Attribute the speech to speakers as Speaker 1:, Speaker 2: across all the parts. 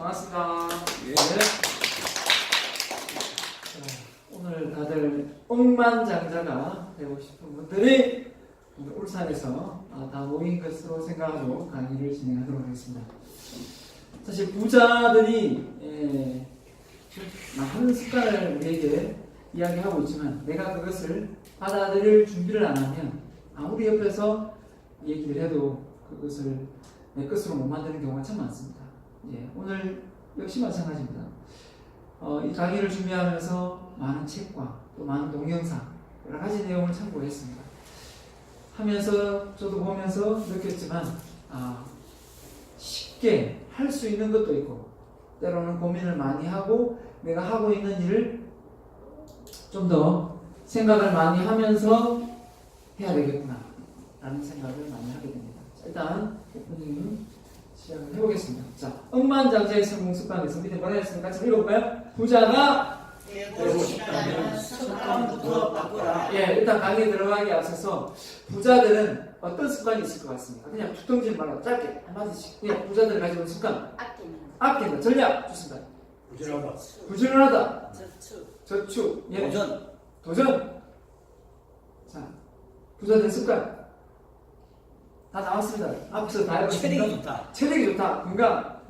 Speaker 1: 반갑습니다.
Speaker 2: 예.
Speaker 1: 오늘 다들 억만장자가 되고 싶은 분들이 울산에서 다 모인 것으로 생각하고 강의를 진행하도록 하겠습니다. 사실 부자들이 많은 습관을 우리에게 이야기하고 있지만 내가 그것을 받아들일 준비를 안 하면 아무리 옆에서 얘기를 해도 그것을 내 것으로 못 만드는 경우가 참 많습니다. 오늘 역시 마찬가지입니다. 이 강의를 준비하면서 많은 책과 또 많은 동영상 여러 가지 내용을 참고했습니다. 하면서 저도 보면서 느꼈지만 쉽게 할 수 있는 것도 있고 때로는 고민을 많이 하고 내가 하고 있는 일을 좀 더 생각을 많이 하면서 해야 되겠구나 라는 생각을 많이 하게 됩니다. 자, 일단 오프닝 시작을 해보겠습니다. 자, 억만장자의 성공 습관에서 밑에 뭐라 했습니까? 같이 읽어볼까요? 부자가
Speaker 2: 되고 싶다면 습관부터 바꾸라.
Speaker 1: 일단 강의에 들어가기 앞서서 부자들은 어떤 습관이 있을 것 같습니까? 그냥 두통질 말고 짧게 한마디씩 그냥 부자들이 가지고 있는 습관 아낀다, 전략 좋습니다.
Speaker 2: 부지런하다.
Speaker 1: 부지런하다,
Speaker 3: 저축,
Speaker 1: 저축, 도전. 자, 부자들 습관 다 나왔습니다. 앞서 다 해봤습니다.
Speaker 2: 체력이 좋다.
Speaker 1: 체력이 좋다, 건강,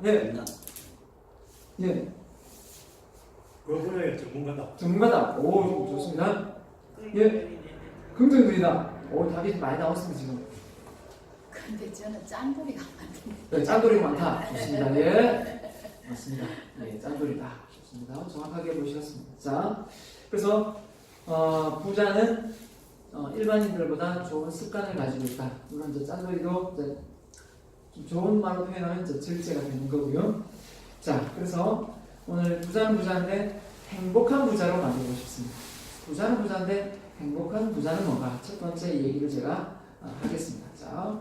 Speaker 2: 그 분야의 전문가다.
Speaker 1: 전문가다. 오, 좋습니다. 긍정적이다. 오, 답이 많이 나왔습니다 지금.
Speaker 3: 근데 저는 짠돌이가 많은데.
Speaker 1: 네, 짠돌이가 많다. 좋습니다. 예, 맞습니다. 짠돌이다. 좋습니다. 정확하게 보셨습니다. 자, 그래서 부자는 일반인들보다 좋은 습관을 가지고 있다. 물론 이제 짠돌이도 이제 좀 좋은 말로 표현하면 이제 절제가 되는 거고요. 자, 그래서 오늘 부자는 부자인데 행복한 부자로 만들고 싶습니다. 부자는 부자인데 행복한 부자는 뭔가? 첫 번째 얘기를 제가 하겠습니다. 자,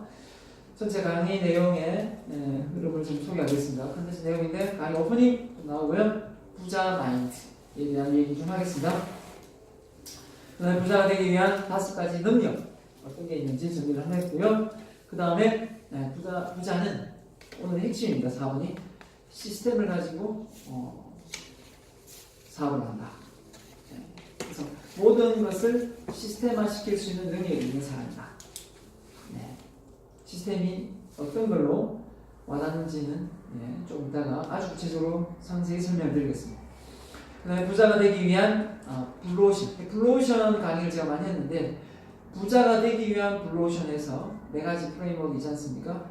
Speaker 1: 전체 강의 내용의 흐름을 좀 소개하겠습니다. 컨텐츠 내용인데 강의 오프닝 좀 나오고요. 부자 마인드에 대한 얘기 좀 하겠습니다. 부자가 되기 위한 5가지 능력 어떤 게 있는지 정리를 하나 했고요. 그 다음에 부자는 오늘 핵심입니다. 4번이 시스템을 가지고 사업을 한다. 그래서 모든 것을 시스템화 시킬 수 있는 능력이 있는 사람이다. 시스템이 어떤 걸로 와닿는지는 좀 이따가 아주 구체적으로 상세히 설명드리겠습니다. 그 다음에 부자가 되기 위한 블루오션 강의를 제가 많이 했는데 부자가 되기 위한 블루오션에서 4가지 프레임워크이지 않습니까?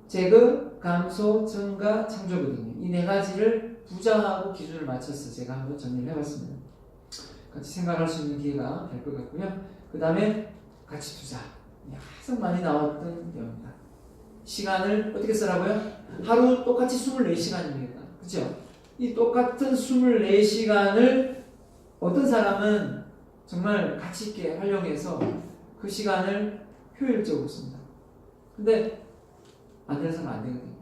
Speaker 1: 제거, 감소, 증가, 창조거든요. 이 4가지를 부자하고 기준을 맞춰서 제가 한번 정리를 해봤습니다. 같이 생각할 수 있는 기회가 될 것 같고요. 그 다음에 가치 투자. 항상 많이 나왔던 내용입니다. 시간을 어떻게 쓰라고요? 하루 똑같이 24시간입니다. 그렇죠? 이 똑같은 24시간을 어떤 사람은 정말 가치 있게 활용해서 그 시간을 효율적으로 씁니다. 근데 안 되는 사람은 안 되거든요.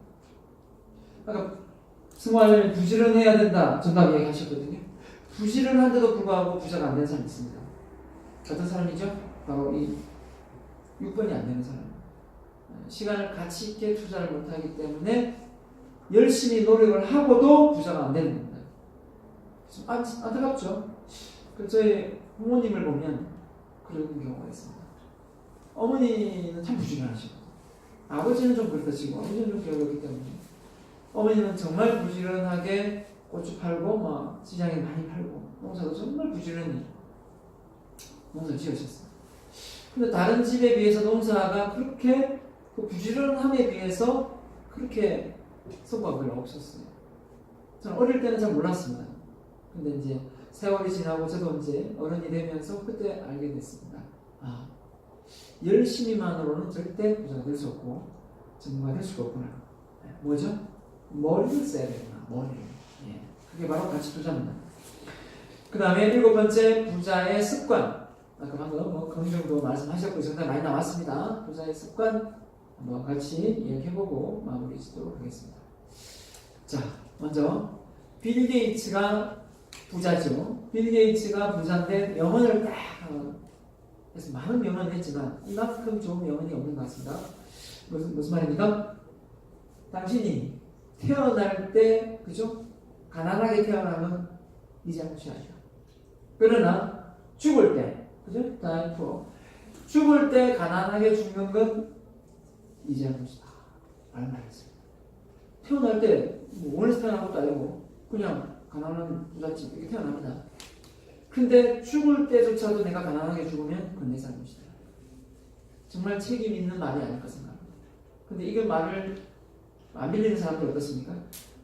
Speaker 1: 아까 승화하려면 부지런해야 된다. 정답 얘기하셨거든요. 부지런한데도 불구하고 부자가 안 되는 사람이 있습니다. 어떤 사람이죠? 바로 이 6번이 안 되는 사람. 시간을 가치 있게 투자를 못하기 때문에 열심히 노력을 하고도 부자가 안 되는 겁니다. 안타깝죠? 저희 부모님을 보면 그런 경우가 있습니다. 어머니는 참 부지런하시고 아버지는 좀 그렇다 치고 아버지는 좀 게으르기 때문에 어머니는 정말 부지런하게 고추 팔고 막 시장에 많이 팔고 농사도 정말 부지런히 농사를 지으셨어요. 근데 다른 집에 비해서 농사가 그렇게 그 부지런함에 비해서 그렇게 성과가 별로 없었어요. 저는 어릴 때는 잘 몰랐습니다. 근데 이제 세월이 지나고 저도 이제 어른이 되면서 그때 알게 됐습니다. 열심히만으로는 절대 부자가 될 수 없고 전문가가 될 수가 없구나. 뭐죠? 머리를 써야 되구나. 머리를. 그게 바로 가치 투자입니다. 그 다음에 7번째 부자의 습관. 아까 방금 긍정도 말씀하셨고 정답 많이 나왔습니다. 부자의 습관 한번 같이 이야기해보고 마무리 짓도록 하겠습니다. 자, 먼저 빌 게이츠가 부자죠. 빌 게이츠가 부자인데 명언을 딱 해서 많은 명언을 했지만 이만큼 좋은 명언이 없는 것 같습니다. 무슨 말입니까? 당신이 태어날 때 그죠? 가난하게 태어나면 이 잘못이 아니야. 그러나 죽을 때 그죠? dying poor. 죽을 때 가난하게 죽는 건 이 잘못이다. 라는 말이었습니다. 태어날 때뭐 원래서 태어난 것도 아니고 그냥 가난한 부잣집 이렇게 태어납니다. 근데 죽을 때조차도 내가 가난하게 죽으면 그건 내 잘못이다. 정말 책임 있는 말이 아닐까 생각합니다. 근데 이걸 말을 안 빌리는 사람들 어떻습니까?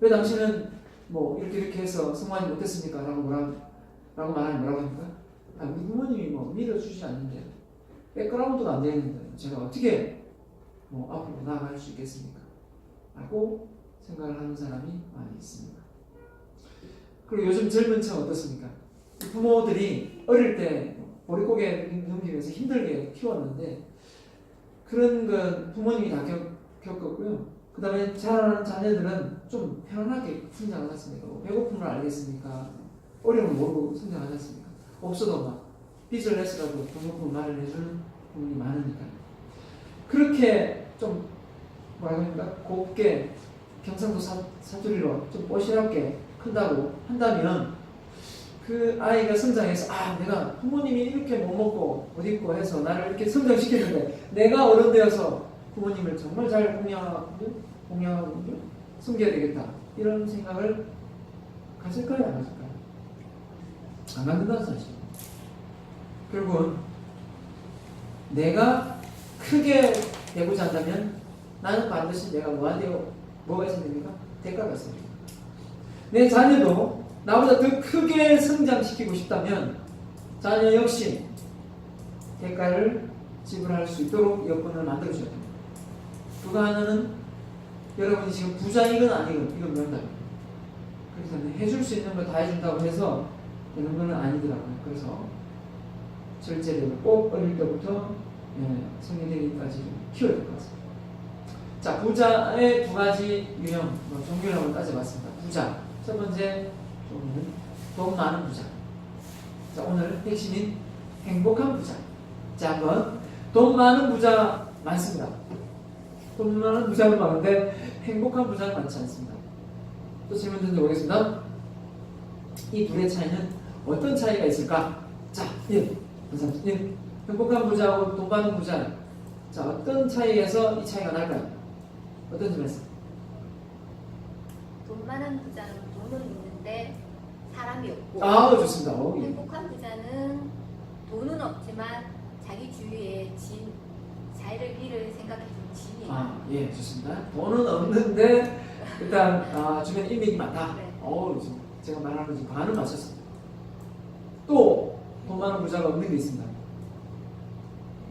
Speaker 1: 왜 당신은 뭐 이렇게 해서 성공하지 못했습니까? 라고 말하면 뭐라고 합니까? 아, 우리 부모님이 뭐 믿어주지 않는데 백그라운드가 안 되어 있는데 제가 어떻게 뭐 앞으로 나아갈 수 있겠습니까? 라고 생각을 하는 사람이 많이 있습니다. 그리고 요즘 젊은 층 어떻습니까? 부모들이 어릴 때 보릿고개 넘기면서 힘들게 키웠는데 그런 건 부모님이 다 겪었고요. 그 다음에 자라는 자녀들은 좀 편안하게 성장하지 않습니까? 배고픔을 알겠습니까? 어려움을 모르고 성장하지 않습니까? 없어도 막 빚을 내서라도 등록금 마련해주는 부모님이 많으니까 그렇게 좀 뭐라고 합니까? 곱게 경상도 사투리로 좀 뽀시럽게 큰다고 한다면 그 아이가 성장해서 아 내가 부모님이 이렇게 못 먹고 못 입고 해서 나를 이렇게 성장시켰는데 내가 어른 되어서 부모님을 정말 잘 공양하고 섬겨야 되겠다 이런 생각을 가질까요? 안 가질까요? 안 만든다는 사실. 결국은 내가 크게 되고자 한다면 나는 반드시 내가 뭐가 있어야 됩니까? 대가가 있어야 됩니다. 내 자녀도 나보다 더 크게 성장시키고 싶다면 자녀 역시 대가를 지불할 수 있도록 여건을 만들어줘야 됩니다. 그거 하나는 여러분이 지금 부자이건 아니건 이건 명답입니다. 그래서 해줄 수 있는 거 다 해준다고 해서 되는 건 아니더라고요. 그래서 절제력을 꼭 어릴 때부터 성인이 되기까지 키워야 될 것 같습니다. 자, 부자의 두 가지 유형, 종류를 한번 따져봤습니다. 부자. 첫 번째 종류는 돈 많은 부자. 자, 오늘 핵심인 행복한 부자. 자, 한번 돈 많은 부자 많습니다. 돈 많은 부자는 많은데 행복한 부자는 많지 않습니다. 또 질문 던져보겠습니다. 이 둘의 차이는 어떤 차이가 있을까? 자, 1. 행복한 부자하고 돈 많은 부자. 자, 어떤 차이에서 이 차이가 날까요? 어떤 점에서?
Speaker 4: 돈 많은 부자는 돈은 있는데 사람이 없고
Speaker 1: 좋습니다. 예.
Speaker 4: 행복한 부자는 돈은 없지만 자기 주위에 자기를 생각해주는 진이
Speaker 1: 예, 좋습니다. 돈은 없는데 일단 주변에 인맥이 많다.
Speaker 4: 네.
Speaker 1: 제가 말하는 거 지금 반을 맞췄습니다. 또 돈 많은 부자가 없는 게 있습니다.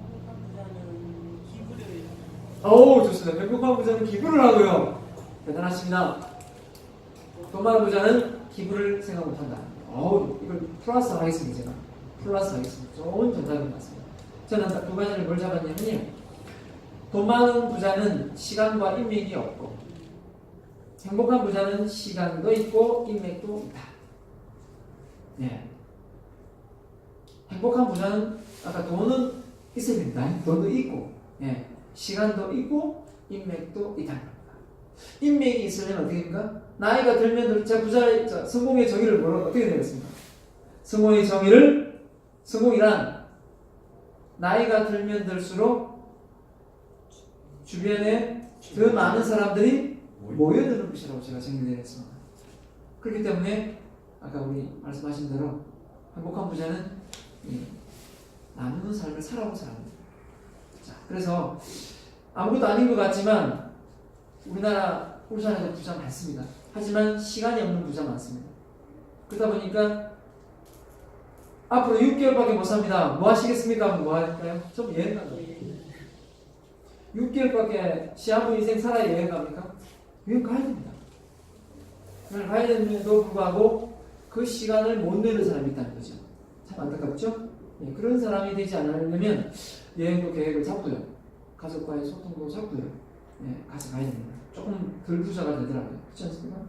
Speaker 5: 행복한 부자는 기부를
Speaker 1: 좋습니다. 행복한 부자는 기부를 하고요. 대단하십니다. 돈 많은 부자는 기부를 생각 못한다. 이걸 플러스 하겠습니다. 제가 플러스 하겠습니다. 좋은 정답인 것 같습니다. 저는 두 가지를 뭘 잡았냐면요. 돈 많은 부자는 시간과 인맥이 없고 행복한 부자는 시간도 있고 인맥도 있다. 네. 행복한 부자는 아까 돈은 있어야 됩니다. 돈도 있고 시간도 있고 인맥도 있다. 인맥이 있으려면 어떻게 됩니까? 나이가 들면 성공의 정의를 어떻게 되겠습니까? 성공이란 나이가 들면 들수록 주변에 더 많은 사람들이 모여드는 것이라고 제가 정리되었습니다. 그렇기 때문에 아까 우리 말씀하신 대로 행복한 부자는 나누는 삶을 살아온 사람입니다. 자, 그래서 아무것도 아닌 것 같지만 우리나라 울산에도 부자 많습니다. 하지만 시간이 없는 부자 많습니다. 그러다 보니까 앞으로 6개월밖에 못 삽니다. 뭐 하시겠습니까? 뭐 할까요? 좀 여행 가요. 6개월밖에 시한부 인생 살아야 여행 갑니까? 여행 가야 됩니다. 여행 가야 되는데도 불구하고 그 시간을 못 내는 사람이 있다는 거죠. 참 안타깝죠? 그런 사람이 되지 않으려면 여행도 계획을 잡고요. 가족과의 소통도 잡고요. 가서 가야 됩니다. 조금 덜 부자가 되더라고요. 그렇지 않습니까?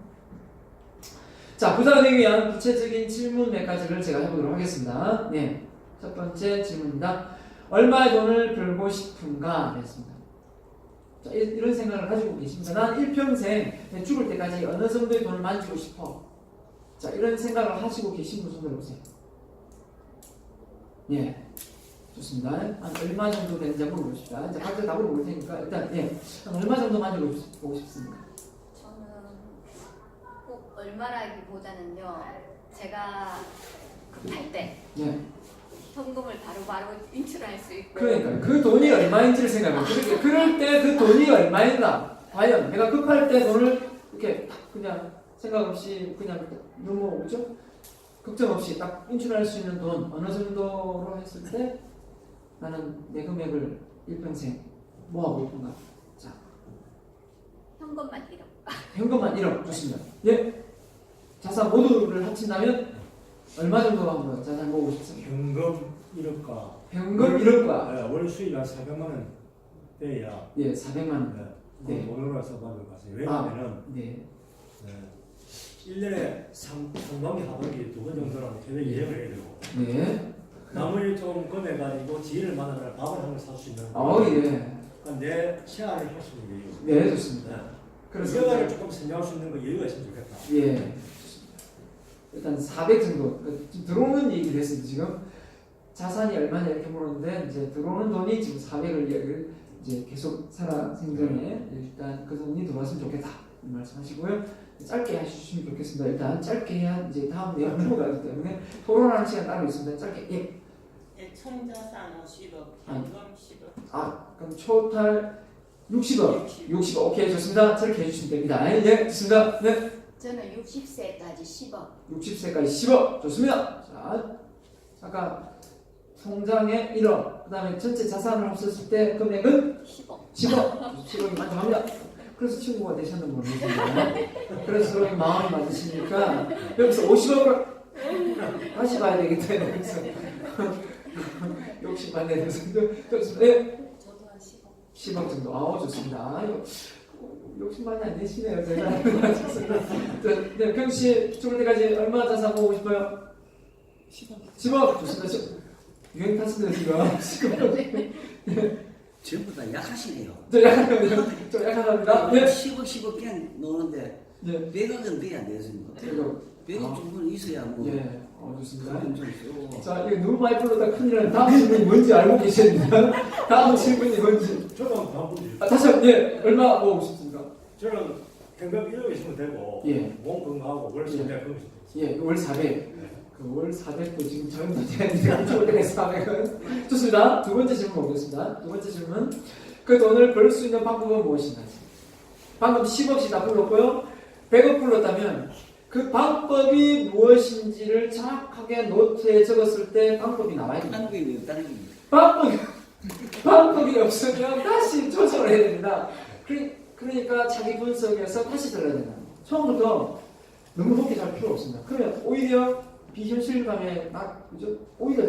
Speaker 1: 자, 부자가 되기 위한 구체적인 질문 몇 가지를 제가 해보도록 하겠습니다. 첫 번째 질문입니다. 얼마의 돈을 벌고 싶은가? 했습니다. 자, 이런 생각을 가지고 계십니다. 난 일평생 내 죽을 때까지 어느 정도의 돈을 만지고 싶어. 자, 이런 생각을 하시고 계신 분 손들어 보세요. 예. 좋습니다. 한 얼마 정도 되는지 한번 물어봅시다. 이제 각자 답을 볼 테니까 일단 예. 한 얼마 정도 만져보고 싶습니까?
Speaker 4: 저는 꼭 얼마라기보다는요. 제가 급할 때
Speaker 1: 예.
Speaker 4: 현금을 바로바로 인출할 수 있고
Speaker 1: 그러니까 그 돈이 얼마인지를 생각해요. 그럴 때 그 돈이 얼마인가? 과연 내가 급할 때 돈을 이렇게 딱 그냥 생각 없이 그냥 너무 뭐죠? 걱정 없이 딱 인출할 수 있는 돈 어느 정도로 했을 때 나는 내 금액을 일평생 모아보고 있던가? 자,
Speaker 4: 현금만 1억.
Speaker 1: 현금만 1억 좋습니다. 예, 자산 모두를 합친다면 얼마 정도 한번 자산 모으고 싶습니다.
Speaker 2: 현금 1억과
Speaker 1: 현금 1억과
Speaker 2: 월 수익 한 400만 원 돼야
Speaker 1: 예, 400만 원. 네.
Speaker 2: 돈으로 써봐도 가세요. 왜냐하면은
Speaker 1: 네.
Speaker 2: 1년에 상반기 하반기 2번 정도라면 대대 여행을 해야 되고
Speaker 1: 네.
Speaker 2: 나머지 좀 금해가지고 지인을 만나면 밥을 한 번 살 수 있는
Speaker 1: 예.
Speaker 2: 그러니까 내 시야를 할 수 있는 여유.
Speaker 1: 네, 좋습니다. 그래서
Speaker 2: 여가를 조금 선정할 수 있는 거 여유가 있으면 좋겠다.
Speaker 1: 예, 좋습니다. 일단 400 정도. 지금 들어오는 얘기를 했습니다. 지금 자산이 얼마냐 이렇게 물었는데 이제 들어오는 돈이 지금 400을 이제 계속 살아 생전에 일단 그 돈이 들어왔으면 좋겠다 이 말씀하시고요. 짧게 해주시면 좋겠습니다. 일단 짧게 해야 이제 다음 내용 넘어가기 때문에 토론하는 시간 따로 있습니다. 짧게 예.
Speaker 5: 예, 총자산은 10억, 현금 10억.
Speaker 1: 아 그럼 토탈 60억. 60억 오케이 좋습니다. 짧게 해주시면 됩니다. 예 좋습니다. 네.
Speaker 3: 저는 60세까지 10억.
Speaker 1: 60세까지 10억 좋습니다. 자 아까 통장에 1억 그 다음에 전체 자산을 합쳤을 때 금액은
Speaker 3: 10억.
Speaker 1: 10억이 만족합니다. 그래서 친구가 되셨는 모르겠습니다. 그래서 그렇게 마음이 맞으시니까 여기서 50억을 다시 봐야 되겠다. 여기서 욕심 많네. 좋습니다. 네.
Speaker 3: 저도 한 10억.
Speaker 1: 10억 정도. 아우 좋습니다. 욕심 많이 안 내시네요. 제가. 좋습니다. 네, 평시 죽을 때까지 얼마 자산 모으고 싶어요?
Speaker 3: 10억.
Speaker 1: 10억 좋습니다. 유행 탔습니다 지금.
Speaker 6: 전부 다 약하시네요.
Speaker 1: 저 약합니다. 네.
Speaker 6: 10억 그냥 노는데
Speaker 1: 네.
Speaker 6: 100억은 돼야 안 되겠습니까?
Speaker 1: 이거
Speaker 6: 100억 정도는 있어야 뭐
Speaker 1: 예. 좋습니다.
Speaker 6: 그건 좀 쓰고.
Speaker 1: 자, 이거 너무 많이 불러다 큰일 나는 다음 질문이 뭔지 알고 계십니까? 다음 질문이 뭔지.
Speaker 2: 저는 다음 분이
Speaker 1: 다시 한번, 예, 얼마 모으고 싶습니까?
Speaker 2: 저는 현금 1억 있으면 되고
Speaker 1: 예.
Speaker 2: 몸 건강하고 월 수익 내가 그거
Speaker 1: 예, 월 400. 그 월 400도 지금 적용도 되는데, 그쪽을 내가 400은. 좋습니다. 두 번째 질문 보겠습니다. 두 번째 질문. 그 돈을 벌 수 있는 방법은 무엇인가? 방금 10억씩 다 불렀고요. 100억 불렀다면, 그 방법이 무엇인지를 정확하게 노트에 적었을 때 방법이 나와야 됩니다.
Speaker 6: 한국이 없다는 겁니다.
Speaker 1: 방법이 없으면 다시 조정을 해야 됩니다. 그러니까 자기 분석에서 다시 들어야 된다. 처음부터 너무 높게 갈 필요 없습니다. 그러면 오히려 비현실감에 그죠? 오히려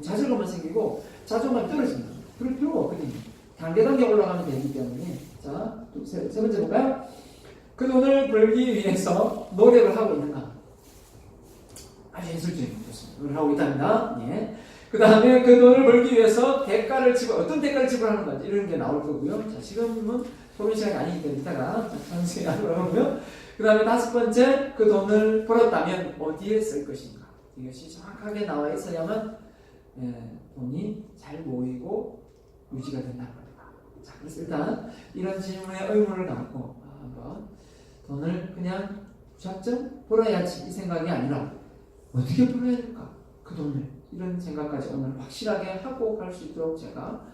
Speaker 1: 좌절감만 생기고 자존감이 떨어집니다. 그럴 필요가 없거든요. 단계 올라가면 되기 때문에. 자, 세 번째 볼까요? 그 돈을 벌기 위해서 노력을 하고 있는가? 아주 예술적인 좋습니다. 노력을 하고 있답니다. 예. 그 다음에 그 돈을 벌기 위해서 어떤 대가를 지불하는 건지 이런 게 나올 거고요. 자, 지금은 토론 시간이 아니기 때문에 이따가 자세히 하도록 하고요. 그 다음에 다섯 번째, 그 돈을 벌었다면 어디에 쓸 것인가? 이것이 정확하게 나와 있어야만 돈이 잘 모이고 유지가 된다는 겁니다. 자, 그래서 일단 이런 질문에 의문을 갖고 한번 돈을 그냥 무작정 벌어야지 이 생각이 아니라 어떻게 벌어야 될까? 그 돈을 이런 생각까지 오늘 확실하게 하고 갈 수 있도록 제가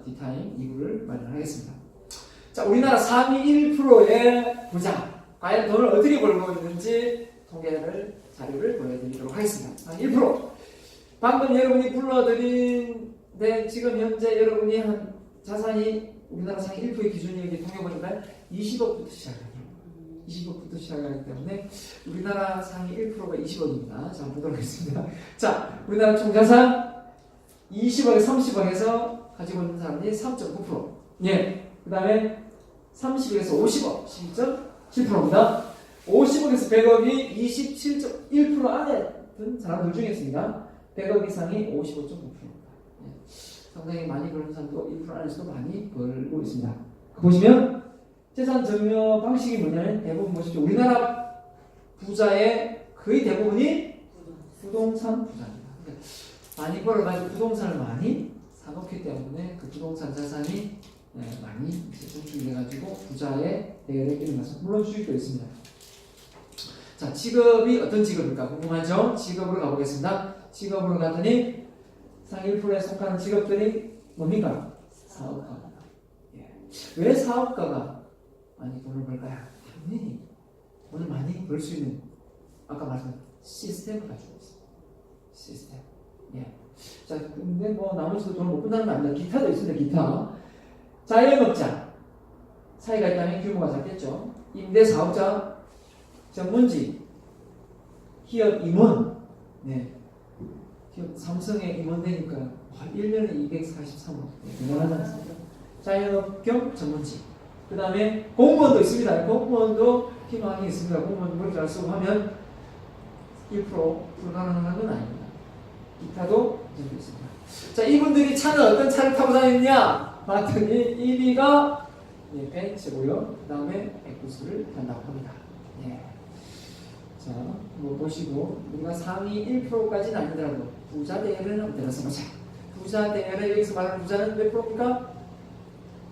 Speaker 1: 디타임 2부를 마련하겠습니다. 자, 우리나라 상위 1%의 부자 과연 돈을 어떻게 벌고 있는지 자료를 보여드리도록 하겠습니다. 상위 1%. 방금 여러분이 불러드린 지금 현재 여러분이 한 자산이 우리나라 상위 1%의 기준이 여기 통해보니까 20억부터 시작해요. 20억부터 시작하기 때문에 우리나라 상위 1%가 20억입니다. 자, 보도록 하겠습니다. 자, 우리나라 총자산 20억에 30억에서 가지고 있는 사람이 3.9%. 예. 그 다음에 30억에서 50억 12.7%입니다. 50억에서 100억이 27.1% 안에 든 사람들 중에 있습니다. 100억 이상이 55.9%입니다. 예. 상당히 많이 벌는 사람도 1% 안에서도 많이 벌고 있습니다. 보시면 재산 증여 방식이 뭐냐면 대부분 보시죠. 우리나라 부자의 거의 대부분이 부동산 부자입니다. 그러니까 많이 벌어가지고 부동산을 많이 사놓기 때문에 그 부동산 자산이 많이 증축돼가지고 부자의 대열에 이른 것은 물론 수익도 있습니다. 자, 직업이 어떤 직업일까 궁금하죠? 직업으로 가보겠습니다. 직업으로 갔더니 상위 1%에 속하는 직업들이 뭡니까? 사업가입니다. 예. 왜 사업가가 많이 돈을 벌까요? 당연히 돈을 많이 벌 수 있는 아까 말씀드린 시스템을 가지고 있습니다. 시스템. 예. 자, 근데 뭐 나머지도 돈을 못 번다는 건 아닙니다. 기타도 있습니다. 기타. 자영업자 사이가 있다면 규모가 작겠죠. 임대사업자, 전문직, 기업 임원. 네. 기업 삼성에 임원 되니까 1년에 243억. 대단하지 않습니까? 자영업 겸 전문직. 그 다음에 공무원도 있습니다. 공무원도 희망이 있습니다. 공무원 머리 잘 쓰고 하면 1% 불가능한 건 아닙니다. 기타도 있습니다. 자, 이분들이 차는 어떤 차를 타고 다녔냐? 봤더니 1위가 벤츠고요. 그 다음에 에쿠스를 탄다고 합니다. 예. 자, 뭐 보시고 우리가 상위 1%까지는 아니더라도 부자 대열에는 어디서 보자. 부자 대열에 여기서 말하는 부자는 몇 프로입니까?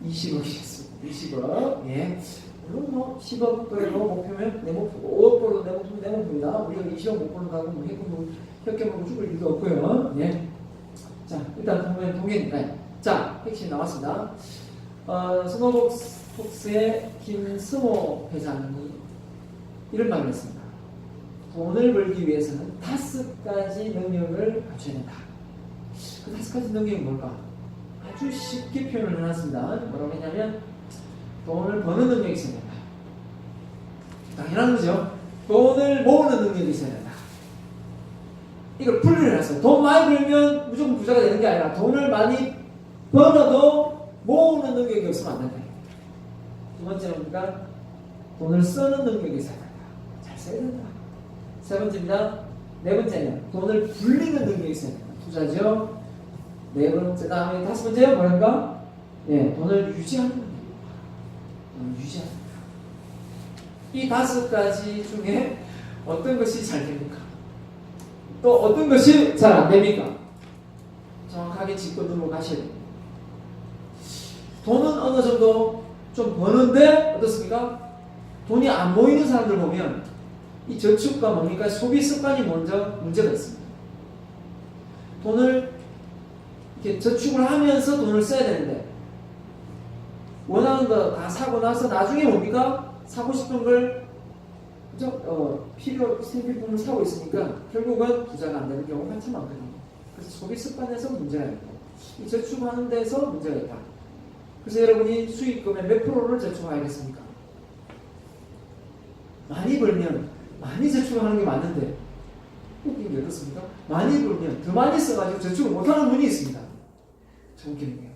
Speaker 1: 20억이겠습니다. 20억. 예. 물론 뭐 10억 벌고 목표면 내 목표고 5억 벌고 내 목표면 내 목표입니다. 우리가 20억 못 벌는다고 뭐 해고 혁게 먹고 죽을 일도 없고요. 예. 자, 일단 보면 동의니까. 자, 핵심 나왔습니다. 스노복스의 김승호 회장이 이런 말을 했습니다. 돈을 벌기 위해서는 5가지 능력을 갖춰야 된다. 그 5가지 능력이 뭘까? 아주 쉽게 표현을 해놨습니다. 뭐라고 했냐면 돈을 버는 능력이 있어야 된다. 당연한 거죠. 돈을 모으는 능력이 있어야 된다. 이걸 분리를 해놨어요. 돈 많이 벌면 무조건 부자가 되는 게 아니라 돈을 많이 벌어도 모으는 능력이 없으면 안 된다. 두 번째는 뭡니까? 돈을 쓰는 능력이 있어야 된다. 잘 써야 된다. 세 번째입니다. 네 번째는 돈을 불리는 능력이 있어야 된다. 투자죠. 네 번째, 다음에 다섯 번째는 뭐랄까? 예, 돈을 유지하는 능력. 돈을 유지하는 능력. 이 5가지 중에 어떤 것이 잘 됩니까? 또 어떤 것이 잘 안 됩니까? 정확하게 짚고 넘어가셔야 됩니다. 돈은 어느 정도 좀 버는데 어떻습니까? 돈이 안 모이는 사람들 보면 이 저축과 뭡니까? 소비 습관이 먼저 문제가 있습니다. 돈을 이렇게 저축을 하면서 돈을 써야 되는데 원하는 거 다 사고 나서 나중에 뭡니까? 사고 싶은 걸 그죠? 필요 생필품을 사고 있으니까 결국은 부자가 안 되는 경우가 한참 많거든요. 그래서 소비 습관에서 문제가 있고 이 저축하는 데서 문제가 있다. 그래서 여러분이 수익금의 몇 프로를 저축하겠습니까? 많이 벌면 많이 저축하는 게 맞는데 웃긴 게 어떻습니까? 많이 벌면 더 많이 써가지고 저축을 못하는 분이 있습니다. 참 웃기는 게요.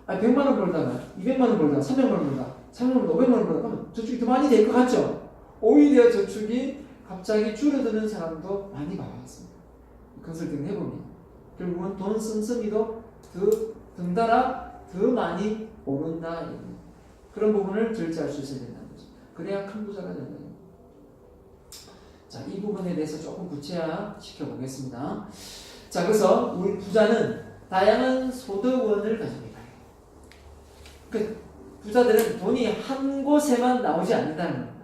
Speaker 1: 100만 원 벌다가 200만 원 벌다가 300만 원 벌다가 300만 원, 500만 원 벌다가 그러면 저축이 더 많이 될 것 같죠? 오히려 저축이 갑자기 줄어드는 사람도 많이 봐왔습니다. 컨설팅 해보면 결국은 돈 씀씀이도 더 덩달아 더 많이 오른다. 그런 부분을 절제할 수 있어야 된다는 거죠. 그래야 큰 부자가 되는 거예요. 자, 이 부분에 대해서 조금 구체화 시켜보겠습니다. 자, 그래서 우리 부자는 다양한 소득원을 가집니다. 그 부자들은 돈이 한 곳에만 나오지 않는다는 겁니다.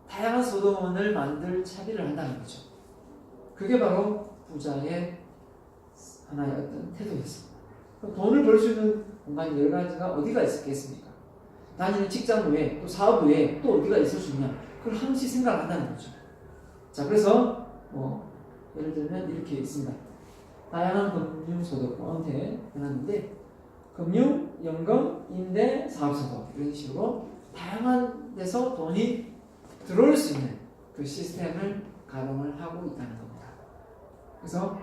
Speaker 1: 다양한 소득원을 만들 차비를 한다는 거죠. 그게 바로 부자의 하나의 어떤 태도였습니다. 돈을 벌 수 있는 공간이 여러 가지가 어디가 있겠습니까? 다니는 직장 외에 또 사업 외에 또 어디가 있을 수 있냐? 그걸 항시 생각을 한다는 거죠. 자, 그래서 예를 들면 이렇게 있습니다. 다양한 금융소득원한테 해놨는데 금융, 연금, 임대, 사업소득 이런 식으로 다양한 데서 돈이 들어올 수 있는 그 시스템을 가동을 하고 있다는 겁니다. 그래서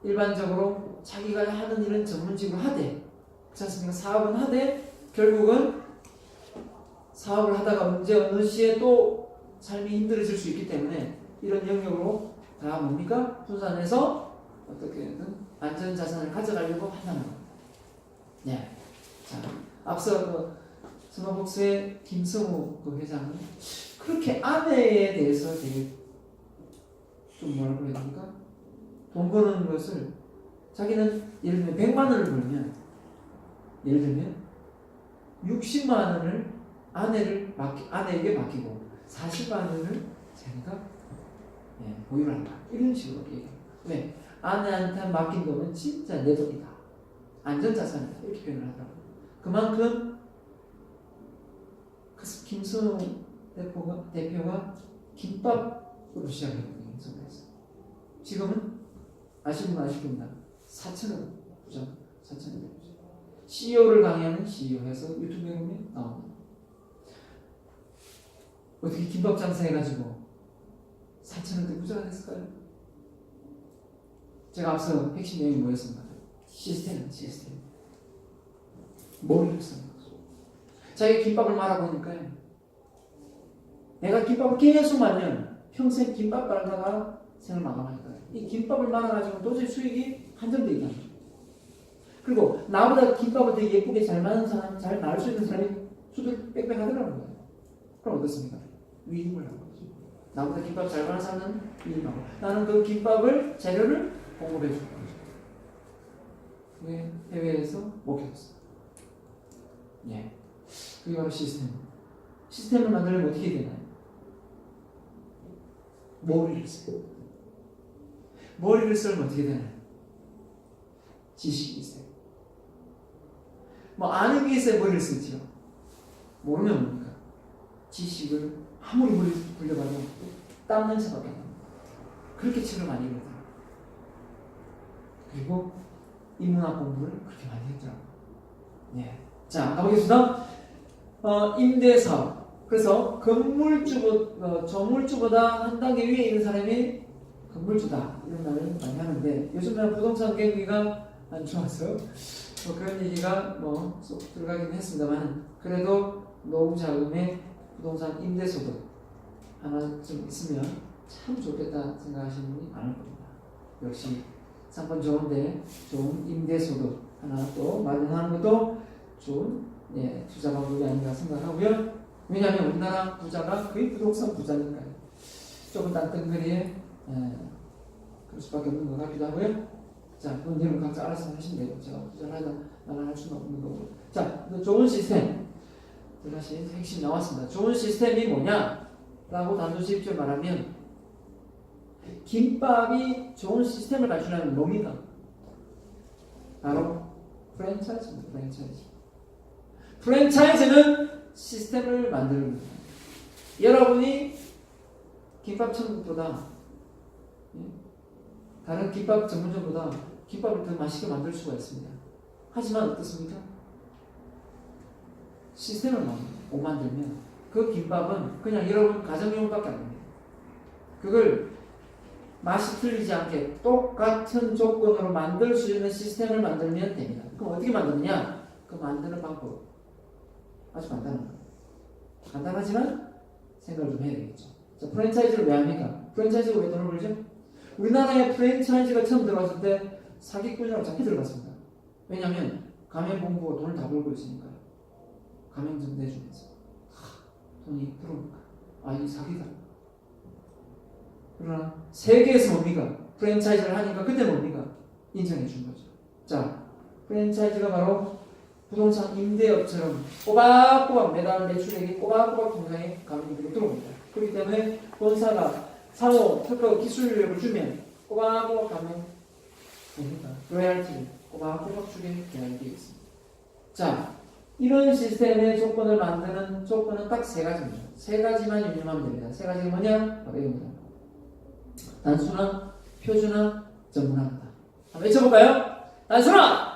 Speaker 1: 일반적으로 자기가 하는 일은 전문직으로 하되 그렇지 않습니까? 사업은 하되 결국은 사업을 하다가 언제 어느 시에 또 삶이 힘들어질 수 있기 때문에 이런 영역으로 다 뭡니까? 분산해서 어떻게든 안전자산을 가져가려고 한다는 겁니다. 네. 자, 앞서 그 스노복스의 김성우 그 회장은 그렇게 아내에 대해서 되게 좀 뭐라고 해야 됩니까? 돈 버는 것을 자기는 예를 들면 100만 원을 벌면 예를 들면 60만 원을 아내에게 맡기고 40만 원을 자기가 보유를 한다. 이런 식으로 얘기해요. 왜? 아내한테 맡긴 돈은 진짜 내 돈이다. 안전자산이다. 이렇게 표현을 하더라고요. 그만큼 김선우 대표가 김밥으로 시작했거든요. 인터넷에서. 지금은 아시는 분 아실 겁니다. 4천억 부자, 4천억 부자. CEO를 강의하는 CEO 해서 유튜브에 보면 나옵니다. 어떻게 김밥 장사해가지고 4천억대 부자가 됐을까요? 제가 앞서 핵심 내용이 뭐였습니까? 시스템. 머리를 쓰는 거죠. 자기가 김밥을 말아보니까요. 내가 김밥을 계속 말면 평생 김밥 말다가 생을 마감할 거예요. 이 김밥을 말아가지고 도저히 수익이 한정되지 않아요. 그리고 나보다 김밥을 되게 예쁘게 잘 마는 사람, 잘 말할 수 있는 사람이 수들 빽빽하더라고요. 그럼 어떻습니까? 위임을 하는 거죠. 나보다 김밥 잘 마는 사람은 위임하고 나는 그 김밥을 재료를 공급해 줄 거죠. 그게 해외에서 목표였어요. 예. 그게 바로 시스템. 시스템을 만들려면 어떻게 되나요? 머리를 써요. 머리를 쓰면 어떻게 되나요? 지식이 있어요. 뭐 아는 게 있어야 머리를 쓰지요. 모르면 뭡니까? 지식을 아무리 머리 굴려봐도 땀 냄새밖에 안 납니다. 그렇게 책을 많이 읽거든요. 그리고 인문학 공부를 그렇게 많이 했더라고요. 예. 자, 가보겠습니다. 임대사업. 그래서 저물주보다 한 단계 위에 있는 사람이 건물주다. 이런 말을 많이 하는데 요즘은 부동산 경기가 안 좋아서 그런 얘기가 쏙 들어가긴 했습니다만 그래도 노후 자금에 부동산 임대소득 하나 좀 있으면 참 좋겠다 생각하시는 분이 많을 겁니다. 역시 상권 좋은데 좋은 임대소득 하나 또 마련하는 것도 좋은 투자 방법이 아닌가 생각하고요. 왜냐하면 우리나라 부자가 거의 부동산 부자니까요. 좁은 땅덩어리에 그럴 수밖에 없는 것 같기도 하고요. 자, 그건 여러분 각자 알아서 하시면 돼요. 제가 부자를 하다 나는 할 수는 없는 거고. 자, 좋은 시스템. 다시 핵심 나왔습니다. 좋은 시스템이 뭐냐라고 단도직입적으로 말하면 김밥이 좋은 시스템을 갖추려면 뭡니까? 바로 프랜차이즈입니다. 프랜차이즈는 시스템을 만드는 겁니다. 여러분이 김밥 천국보다 다른 김밥 전문점보다 김밥을 더 맛있게 만들 수가 있습니다. 하지만 어떻습니까? 시스템을 못 만들면 그 김밥은 그냥 여러분 가정용밖에 안 됩니다. 그걸 맛이 틀리지 않게 똑같은 조건으로 만들 수 있는 시스템을 만들면 됩니다. 그럼 어떻게 만드느냐? 그 만드는 방법 아주 간단한 거예요. 간단하지만 생각을 좀 해야 되겠죠. 자, 프랜차이즈를 왜 합니까? 프랜차이즈가 왜 돈을 벌죠? 우리나라에 프랜차이즈가 처음 들어갔을 때 사기꾼이라고 잡혀 들어갔습니다. 왜냐하면 가맹본부가 돈을 다 벌고 있으니까요. 가맹점 내주면서 돈이 들어오니까 이 사기다. 그러나 세계에서 뭡니까? 프랜차이즈를 하니까 그때 뭡니까? 인정해 준 거죠. 자, 프랜차이즈가 바로 부동산 임대업처럼 꼬박꼬박 매달 매출액이 꼬박꼬박 통장에 가맹들이 들어옵니다. 그렇기 때문에 본사가 상호 특허 기술력을 주면 꼬박꼬박 가맹 됩니다. 로얄티를 꼬박꼬박 주게 계약이 되어 있습니다. 자, 이런 시스템의 조건을 만드는 조건은 딱 세 가지입니다. 세 가지만 유념하면 됩니다. 세 가지가 뭐냐? 바로 이겁니다. 단순화, 표준화, 전문화입니다. 한번 외쳐볼까요? 단순화!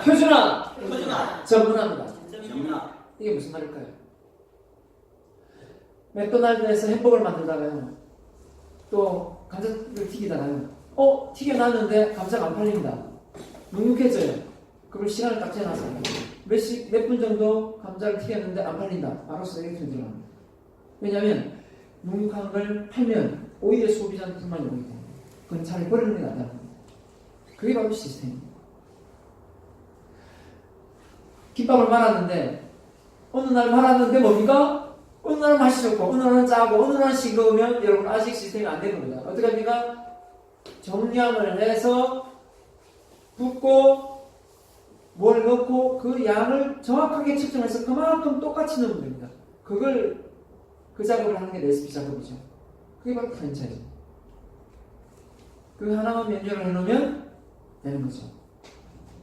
Speaker 1: 표준화! 전문화입니다. 이게 무슨 말일까요? 맥도날드에서 햄버거를 만들다가요. 또 감자를 튀기다가요. 튀겨놨는데 감자가 안 팔립니다. 눅눅해져요. 그걸 시간을 딱 재놨어요. 몇 분 정도 감자를 튀겼는데 안 팔린다. 바로 쓰레기통에 들어갑니다. 왜냐하면 눅눅한 걸 팔면 오히려 소비자는 불만이 오기 때문에 그건 차라리 버리는 게 낫다는 겁니다. 그게 바로 시스템입니다. 김밥을 말았는데 어느 날 말았는데 뭡니까? 어느 날은 맛이 좋고 어느 날은 짜고 어느 날은 싱거우면 여러분 아직 시스템이 안 되는 겁니다. 어떻게 합니까? 정량을 해서 붓고 뭘 넣고 그 양을 정확하게 측정해서 그만큼 똑같이 넣으면 됩니다. 그걸 그 작업을 하는 게 레시피 작업이죠. 그게 바로 프랜차이즈. 그 하나만 면제를 해놓으면 되는 거죠.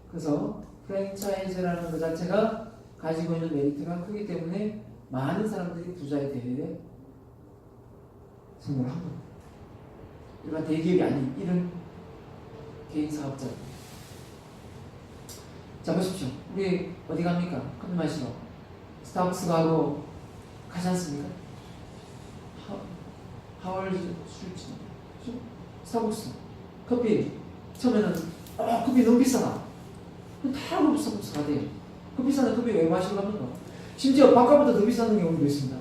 Speaker 1: 그래서 프랜차이즈라는 것 자체가 가지고 있는 메리트가 크기 때문에 많은 사람들이 부자의 대회에 성공을 한 겁니다. 일반 대기업이 아닌 이런 개인 사업자. 자, 보십시오. 우리 어디 갑니까? 커피 마시러. 스타벅스 가고 가지 않습니까? 하월드 술집. 스타벅스. 커피. 처음에는 커피 너무 비싸다. 다 너무 스타벅스 가대요. 그 비싼 커피 왜 마시러 갑니까? 심지어 밥값보다 더 비싼 경우도 있습니다.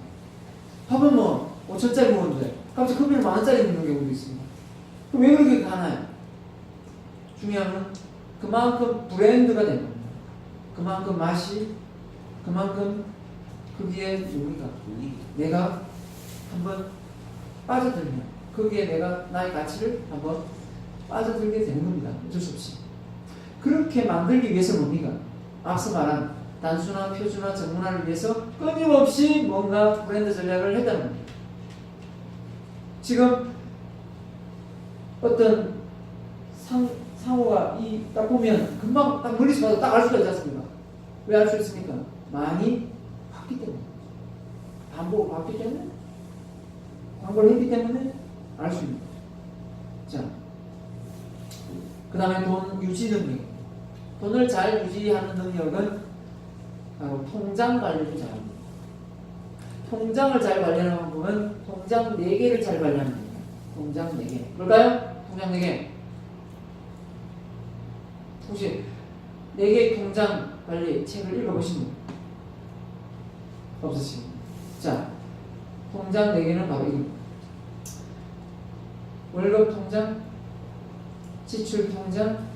Speaker 1: 밥은 뭐 5천짜리 먹는데 갑자기 커피는 10,000원짜리 먹는 경우도 있습니다. 그럼 왜 그렇게 가나요? 중요한 건 그만큼 브랜드가 되는 겁니다. 그만큼 맛이, 그만큼 거기에 우리가 내가 한번 빠져들면 거기에 내가 나의 가치를 한번 빠져들게 되는 겁니다. 어쩔 수 없이. 그렇게 만들기 위해서 뭡니까? 앞서 말한 단순화, 표준화, 정문화를 위해서 끊임없이 뭔가 브랜드 전략을 했다는 겁니다. 지금 어떤 상호가 딱 보면 금방 딱 멀리서 봐도 딱 알 수가 있지 않습니까? 왜 알 수 있습니까? 많이 봤기 때문에. 반복을 봤기 때문에, 광고를 했기 때문에 알 수 있는 거죠. 자, 그 다음에 돈 유지 능력. 돈을 잘 유지하는 능력은 바로 통장 관리를 잘합니다. 통장을 잘 관리하는 방법은 통장 4개를 잘 관리하는 겁니다. 통장 4개. 뭘까요? 통장 4개. 혹시 4개의 통장 관리 책을 읽어보신 분? 없으십니까? 자, 통장 4개는 바로 이겁니다. 월급 통장, 지출 통장,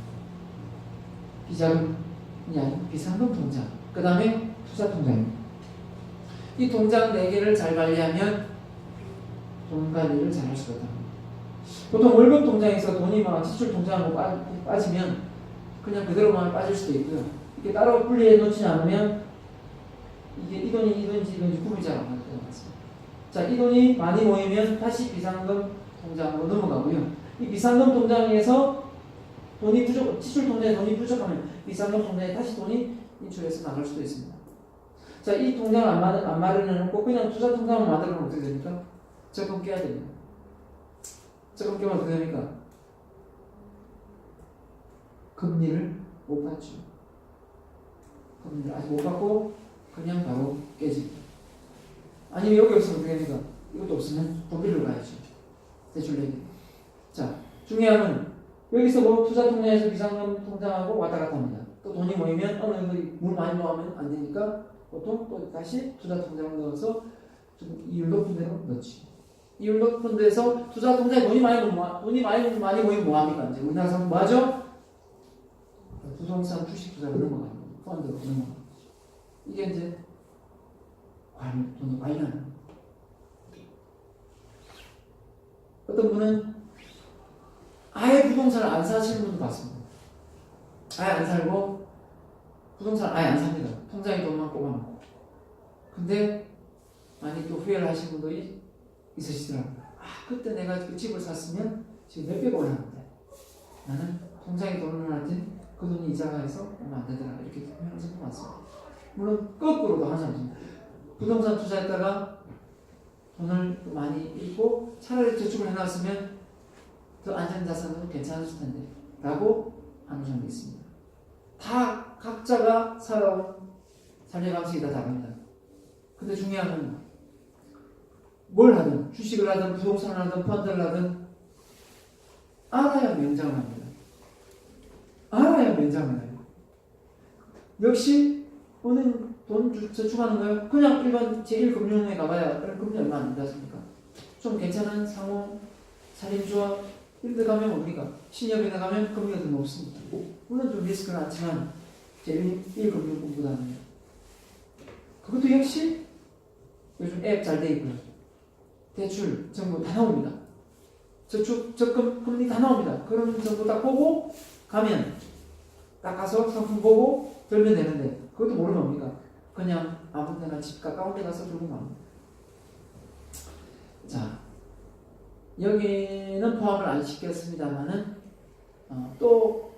Speaker 1: 비자금이 아닌 비상금 통장, 그 다음에 투자 통장입니다. 이 통장 4개를 잘 관리하면 돈 관리를 잘 할 수가 있다. 보통 월급 통장에서 돈이 막 지출 통장으로 빠지면 그냥 그대로만 빠질 수도 있고요. 이렇게 따로 분리해 놓지 않으면 이게 이 돈이 구분이 잘 안 가는 때가 많습니다. 자, 이 돈이 많이 모이면 다시 비상금 통장으로 넘어가고요. 이 비상금 통장에서 돈이 지출 통장에 돈이 부족하면 비상금 통장에 다시 돈이 인출해서 나갈 수도 있습니다. 자, 이 통장을 안 마련해놓고 그냥 투자 통장을 만들어놓으면 어떻게 됩니까? 적금 깨야 됩니다. 적금 깨면 어떻게 됩니까? 금리를 못 받죠. 금리를 아직 못 받고 그냥 바로 깨집니다. 아니면 여기 없으면 어떻게 됩니까? 이것도 없으면 법인으로 가야죠. 대출 내기. 자, 중요한 건 여기서 뭐 투자 통장에서 비상금 통장하고 왔다 갔다 합니다. 또 돈이 모이면 어느 정도 물 많이 모으면 안 되니까 보통 또 다시 투자 통장을 넣어서 좀 이율 높은 데로 넣지. 이율 높은 데서 투자 통장에 돈이 많이 모이면 뭐 합니까? 이제 우리나라 사람 뭐 하죠? 부동산 주식 투자로 넘어가는 거예요. 펀드로 넘어가는 거죠. 이게 이제 돈을 관리하는 거예요. 어떤 분은 아예 부동산을 안 사시는 분도 봤습니다. 아예 안 살고 부동산을 아예 안 삽니다. 통장에 돈만 꼽아놓고. 근데 많이 또 후회를 하시는 분도 있으시더라고요. 그때 내가 그 집을 샀으면 지금 몇백억 올랐는데 나는 통장에 돈을 넣었더니 그 돈이 이자가 해서 얼마 안 되더라. 이렇게 표현하는 사람도 많습니다. 물론 거꾸로도 하는 사람입니다. 부동산 투자했다가 돈을 많이 잃고 차라리 저축을 해놨으면 더 안전자산으로 괜찮았을 텐데 라고 하는 사람도 있습니다. 다 각자가 살아온 삶의 방식이 다 다릅니다. 근데 중요한 건 뭘 하든 주식을 하든 부동산을 하든 펀드를 하든 알아야 명장을 합니다. 알아야 명장을 해요. 역시 오늘 돈 저축하는 거예요. 그냥 일반 제1금융에 가봐야 금리 얼마 안 된다 습니까? 좀 괜찮은 상호, 살림조합 이런 데 가면 뭡니까? 신협에 가면 금리가 더 높습니다. 물론 좀 리스크는 많지만 제1금융보다는 그것도 역시 요즘 앱 잘 돼 있고요. 대출 정보 다 나옵니다. 저축, 적금, 금리 다 나옵니다. 그런 정보 딱 보고 가면 딱 가서 상품 보고 들면 되는데 그것도 모르면 뭡니까? 그냥 아무 데나 집 가까운 데 가서 들고 갑니다. 자, 여기는 포함을 안 시켰습니다만은 또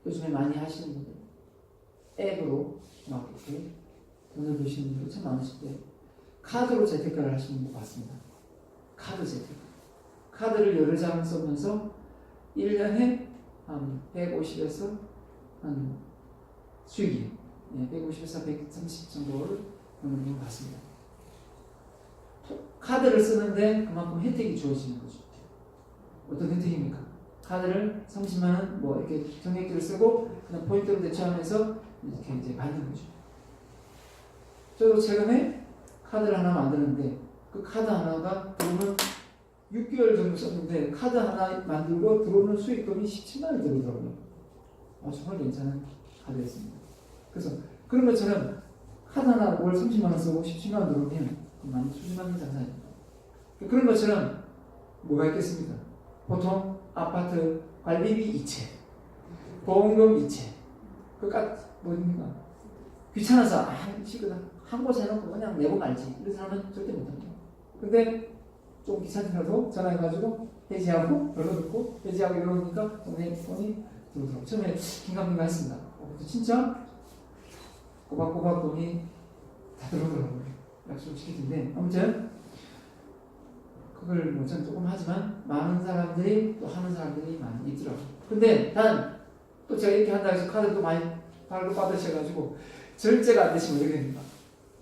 Speaker 1: 요즘에 많이 하시는 분들 앱으로 막 이렇게 돈을 버시는 분들 참 많으신데 카드로 재테크를 하시는 분 봤습니다. 카드 재테크. 카드를 여러 장 쓰면서 1년에 한 150에서 한 수익이 150에서 130 정도를 보는 분 봤습니다. 카드를 쓰는데 그만큼 혜택이 주어지는 거죠. 어떤 혜택입니까? 카드를 30만원 뭐 이렇게 정액제를 쓰고 그냥 포인트로 대체하면서 이렇게 이제 받는 거죠. 저도 최근에 카드를 하나 만드는데 그 카드 하나가 들어오는 6개월 정도 썼는데 카드 하나 만들고 들어오는 수익금이 17만원 들어오더라고요. 정말 괜찮은 카드였습니다. 그래서 그런 것처럼 카드 하나 월 30만원 쓰고 17만원 들어오면 많이 수준받는 장사입니다. 그런 것처럼 뭐가 있겠습니까? 보통 아파트 관리비 이체, 보험금 이체, 뭐입니까? 귀찮아서 한 곳에 해놓고 그냥 내고 말지 이런 사람은 절대 못합니다. 근데 좀 귀찮더라도 전화해가지고 해지하고 열어놓고 해지하고 열어놓으니까 돈이 들어오더라고요. 처음에 긴가민가 했습니다. 진짜 꼬박꼬박 돈이 다 들어오더라고요. 약속을 지키던데 아무튼 그걸 뭐 전 조금 하지만 많은 사람들이 또 하는 사람들이 많이 있더라고요. 근데 단 또 제가 이렇게 한다고 해서 카드도 많이 받으셔가지고 절제가 안 되시면 어떻게 됩니까?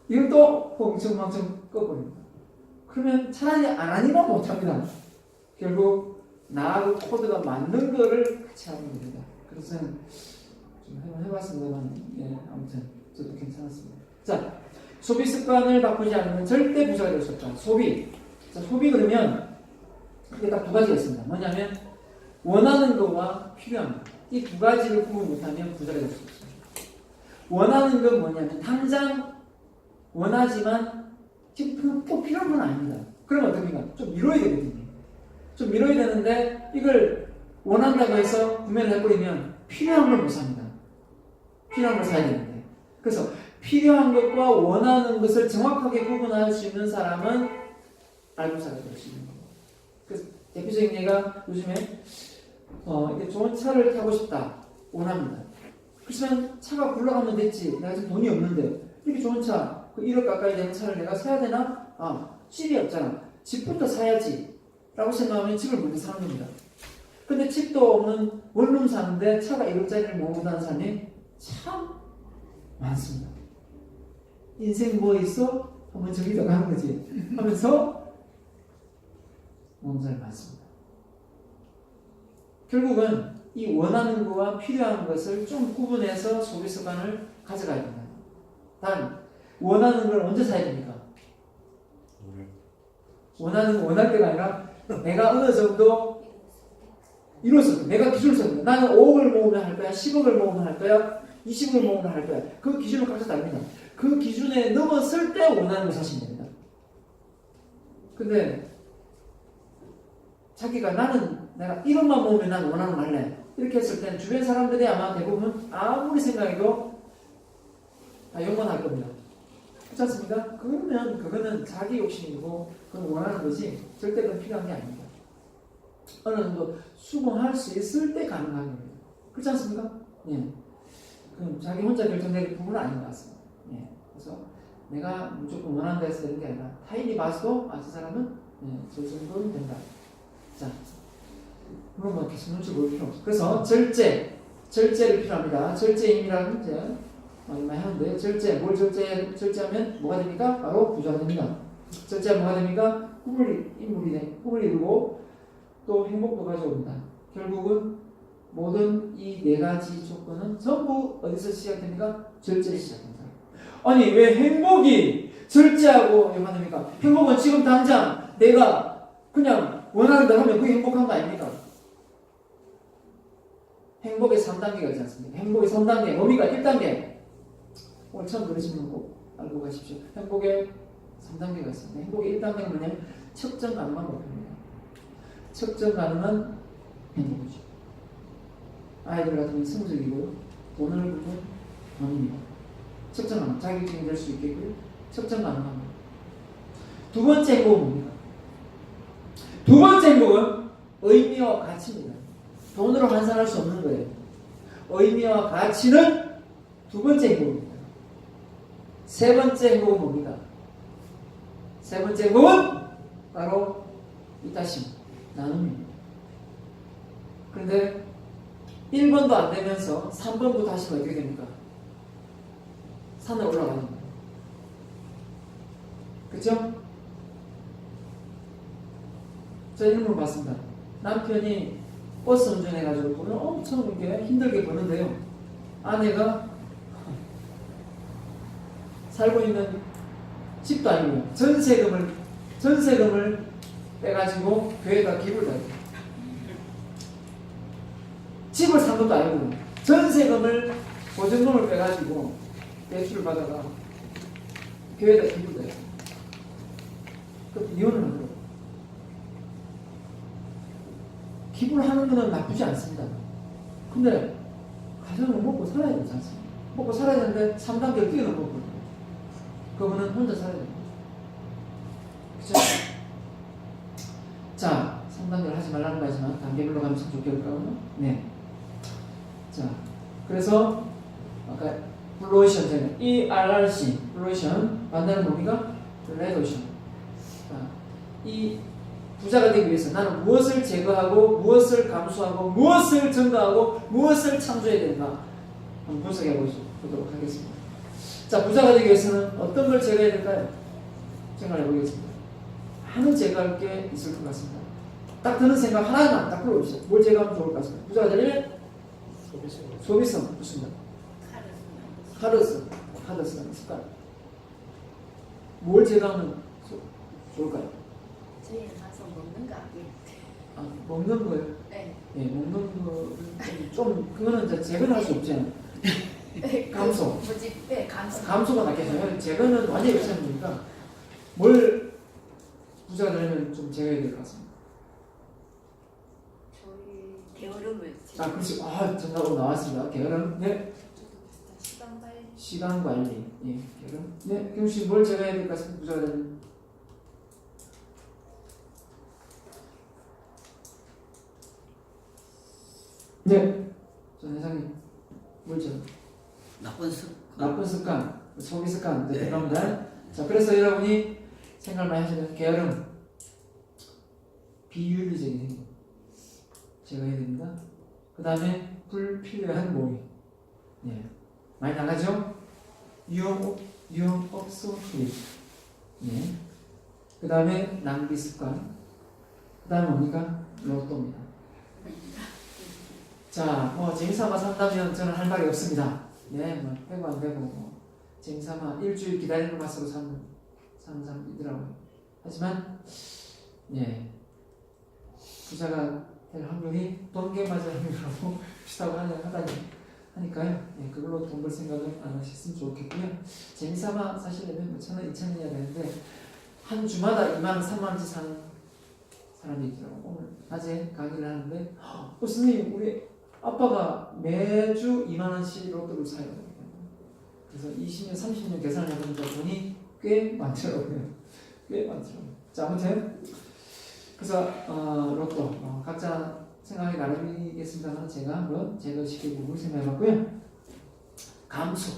Speaker 1: 이건 또 엉청망청 꺼버립니다. 그러면 차라리 안 하니만 못합니다. 결국 나하고 코드가 맞는 거를 같이 하면 됩니다. 그래서 좀 해봤습니다만 아무튼 저도 괜찮았습니다. 자, 소비 습관을 바꾸지 않으면 절대 부자가 될 수 없다. 소비. 자, 소비 그러면 이게 딱 두 가지가 있습니다. 뭐냐면 원하는 것과 필요한 것. 이 두 가지를 구분 못하면 부자가 될 수 없습니다. 원하는 건 뭐냐면 당장 원하지만 지금 꼭 필요한 건 아닙니다. 그러면 어떻습니까? 좀 미뤄야 되거든요. 좀 미뤄야 되는데 이걸 원한다고 해서 구매를 해버리면 필요한 걸 못 삽니다. 필요한 걸 사야 되는데. 그래서 필요한 것과 원하는 것을 정확하게 구분할 수 있는 사람은 알부자가 될 수 있는 겁니다. 그래서 대표적인 예가 요즘에 이렇게 좋은 차를 타고 싶다. 원합니다. 그렇지만 차가 굴러가면 됐지. 내가 지금 돈이 없는데 이렇게 좋은 차, 1억 가까이 되는 차를 내가 사야 되나? 집이 없잖아. 집부터 사야지. 라고 생각하면 집을 먼저 사는 겁니다. 근데 집도 없는 원룸 사는데 차가 1억짜리를 못 온다는 사람이 참 많습니다. 인생 뭐 있어? 한번 저기다 가는 거지. 하면서 너무 잘 많습니다. 결국은 이 원하는 것과 필요한 것을 좀 구분해서 소비 습관을 가져가야 됩니다. 단, 원하는 걸 언제 사야 됩니까? 원하는 건 원할 때가 아니라 내가 어느 정도 이뤘을 때, 내가 기준을 세웁니다. 나는 5억을 모으면 할 거야, 10억을 모으면 할 거야, 20억을 모으면 할 거야. 그 기준을 각자 다릅니다. 그 기준에 넘었을 때 원하는 걸 사시면 됩니다. 근데 자기가 내가 1억만 모으면 난 원하는 거 할래. 이렇게 했을 때는 주변 사람들이 아마 대부분 아무리 생각해도 욕만 할 겁니다. 그렇지 않습니까? 그러면 그거는 자기 욕심이고 그건 원하는 거지 절대 그건 필요한 게 아닙니다. 어느 정도 수긍할 수 있을 때 가능한 겁니다. 그렇지 않습니까? 예. 그럼 자기 혼자 결정될 부분은 아닌 것 같습니다. 예. 그래서 내가 무조건 원한다 해서 되는 게 아니라 타인이 봐도 저 사람은 저 정도는 된다. 자, 그럼 뭐 계속 눈치 볼 필요 없어. 그래서 절제를 필요합니다. 절제임이라는 이제 얼마 하는데 뭘 절제하면 뭐가 됩니까? 바로 부자가 됩니다. 절제하면 뭐가 됩니까? 꿈을 이루고 또 행복도 가져옵니다. 결국은 모든 이 네 가지 조건은 전부 어디서 시작됩니까? 절제에서 시작됩니다. 아니 왜 행복이 절제하고 얼마 됩니까? 행복은 지금 당장 내가 그냥 원하는다 하면 그게 행복한 거 아닙니까? 행복의 3단계가 있지 않습니까? 행복의 3단계 뭡니까? 1단계 오늘 처음 들으신 분 꼭 알고 가십시오. 행복의 3단계가 있습니다. 행복의 1단계는 뭐냐면 측정 가능한 목표입니다. 측정 가능한 행복이죠. 아이들 같은 경우는 성적이고요. 돈을 벌면 돈입니다. 측정 가능, 자격증이 될 수 있겠고요. 측정 가능한 것. 두 번째 행복은 뭡니까? 두 번째 행복은 의미와 가치입니다. 돈으로 환산할 수 없는 거예요. 의미와 가치는 두 번째 행복입니다. 세 번째 행복은 뭡니까? 세 번째 행복은 바로 이따심, 나눔입니다. 그런데 1번도 안 되면서 3번부터 하시면 어떻게 됩니까? 산에 올라가는 거예요. 그쵸? 저 이름을 봤습니다. 남편이 버스 운전해가지고 돈을 엄청 이렇게 힘들게 버는데요. 아내가 살고 있는 집도 아니고요. 전세금을 빼가지고 교회에다 기부를 해요. 집을 산 것도 아니고 전세금을 보증금을 빼가지고 대출을 받아가 교회에다 기부를 해요. 그 이혼을 한 거예요. 기부를 하는 것은 나쁘지 않습니다. 근데 가정을 먹고 살아야 되지 않습니까? 먹고 살아야 되는데 3단계를 뛰어넘었거든요. 그분은 혼자 살아야 됩니다. 그쵸? 자, 3단계를 하지 말라는 거지만 단계별로 가면 참 좋겠고요. 네. 자, 그래서 아까 블루오션 되는 ERRC 블루오션 반대는 뭡니까? 레드오션. 자, 이 부자가 되기 위해서 나는 무엇을 제거하고 무엇을 감수하고 무엇을 증가하고 무엇을 창조해야 되는가 한번 분석해 보도록 하겠습니다. 자, 부자가 되기 위해서는 어떤 걸 제거해야 될까요? 생각해 보겠습니다. 많은 제거할 게 있을 것 같습니다. 딱 드는 생각 하나만 딱 풀어봅시다. 뭘 제거하면 좋을 것 같습니다. 부자가 되려면 소비성 좋습니다. 카드스 습관. 뭘 제거하면 좋을까요?
Speaker 3: 저희는 가서 먹는 거 아니에요?
Speaker 1: 아, 먹는 거요?
Speaker 3: 네.
Speaker 1: 네, 먹는 거는 좀 그거는 이제 제거는 할 수 없잖아요. 감소.
Speaker 3: 뭐지? 네, 감소.
Speaker 1: 감소가 낫겠어요. 제거는 완전히 없애니까 뭘 부자가 되려면 좀 제거해야 될 것 같습니다.
Speaker 3: 저희 게으름을
Speaker 1: 아, 그렇지. 아, 정답으로 나왔습니다. 게으름. 네.
Speaker 3: 시간 관리.
Speaker 1: 시간 관리. 예, 게으름. 네, 김 씨 뭘 제거해야 될 것 같습니다. 부자가 되려면. 네. 전 회장님 뭘 제거? 나쁜 습관, 소비 습관. 네, 들어갑니다. 자, 그래서 여러분이 생각을 많이 하시는 게으름, 비윤리적인 행동 제거해야 됩니다. 그 다음에 불필요한 모임, 예, 많이 나가죠. 유흥업소 투입, 예. 그 다음에 낭비 습관, 그 다음에 뭡니까? 로또입니다. 자, 뭐 재미삼아 산다면 저는 할 말이 없습니다. 네, 뭐 되고 안 되고 뭐 재미삼아 일주일 기다리는 맛으로 사는 사람도 있더라고요. 하지만 예, 부자가 될 확률이 번개 맞을 확률하고 비슷하고 하니까요. 예, 그걸로 돈 벌 생각은 안 하셨으면 좋겠고요. 재미삼아 사시려면 뭐 1,000원, 2,000원이야 되는데 한 주마다 2만 원, 3만 원씩 사는 사람이 있더라고요. 오늘 낮에 강의를 하는데 스님 우리 아빠가 매주 2만 원씩 로또를 사요. 그래서 20년, 30년 계산을 해보니까 돈이 꽤 많더라고요. 꽤 많더라고요. 자, 아무튼 그래서 로또 각자 생각이 나름이겠습니다만 제가 한번 제거시켜보고 생각해봤고요. 감소.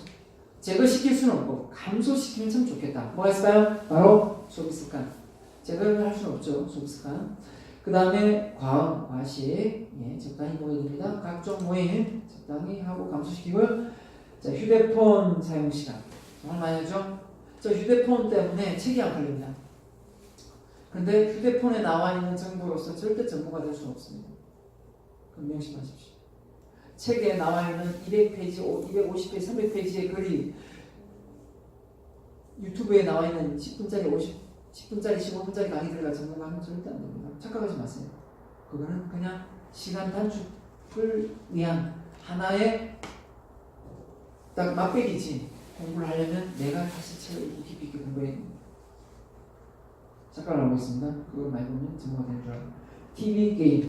Speaker 1: 제거시킬 수는 없고 감소시키면 참 좋겠다. 뭐가 있을까요? 바로 소비 습관. 제거를 할 수는 없죠. 소비 습관. 그 다음에 과음, 과식, 예, 적당히 먹어야 됩니다. 각종 모임 적당히 하고 감소시키고요. 자, 휴대폰 사용 시간 정말 많이 하죠. 저 휴대폰 때문에 책이 안 팔립니다. 근데 휴대폰에 나와 있는 정보로서 절대 전부가 될 수는 없습니다. 그럼 명심하십시오. 책에 나와 있는 200페이지, 250페이지, 300페이지의 글이 유튜브에 나와 있는 10분짜리, 10분짜리, 15분짜리 강의들과 전문가하면 절대 안 됩니다. 착각하지 마세요. 그거는 그냥 시간 단축을 위한 하나의 딱 맛배기지. 공부를 하려면 내가 다시 책을 읽고 깊이 있게 공부해야 됩니다. 잠깐 알고 있습니다. 그걸 많이 보면 전문가 되는 줄 알아요. TV 게임